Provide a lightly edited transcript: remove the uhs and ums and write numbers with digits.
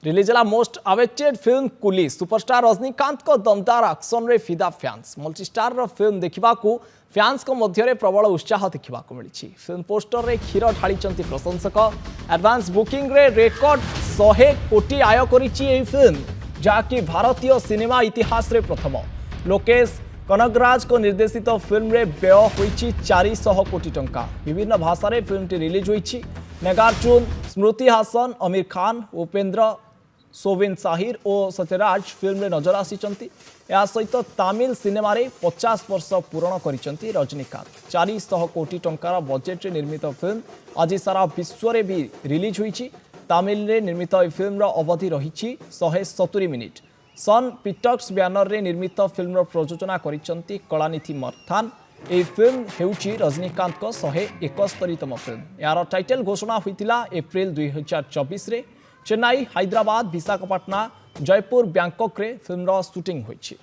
Release है most awaited film कुली superstar Rajinikanth को दमदार एक्शन रे फिदा फैंस मल्टीस्टार रो फिल्म देखा फैंस को मध्य प्रबल उत्साह देखा मिली फिल्म पोस्टर रे क्षीर ढाली प्रशंसक एडवांस बुकिंग रे रेकर्ड 100 कोटी आय करी फिल्म जहाँकि भारतीय सिनेमा इतिहास रे प्रथम लोकेश कनगराज को निर्देशित फिल्म रे व्यय होईची 400 कोटी टंका विभिन्न भाषा रे फिल्म टी रिलीज होईची नागार्जुन स्मृति हासन आमिर खान उपेंद्र सोविन साहिर और सत्यराज फिल्म रे नजर आसीचंती या सहित तमिल सिनेमा रे 50 वर्ष पूर्ण करिसंती रजनीकांत 400 कोटी टंकार बजेट रे निर्मित फिल्म आज सारा विश्व रे भी रिलीज होईची तमिल रे निर्मित फिल्म रो अवधि रहिची 170 मिनिट सन पिक्चर्स बैनर रे निर्मित फिल्म रो प्रयोजना करिसंती कलानिधि मर्थान ए फिल्म हेउची रजनीकांत को 171तम फिल्म यार टाइटल घोषणा होइतिला एप्रिल 2024 रे चेन्नई हैदराबाद विशाखापट्टनम जयपुर बैंकॉक रे फिल्म रो शूटिंग होइची।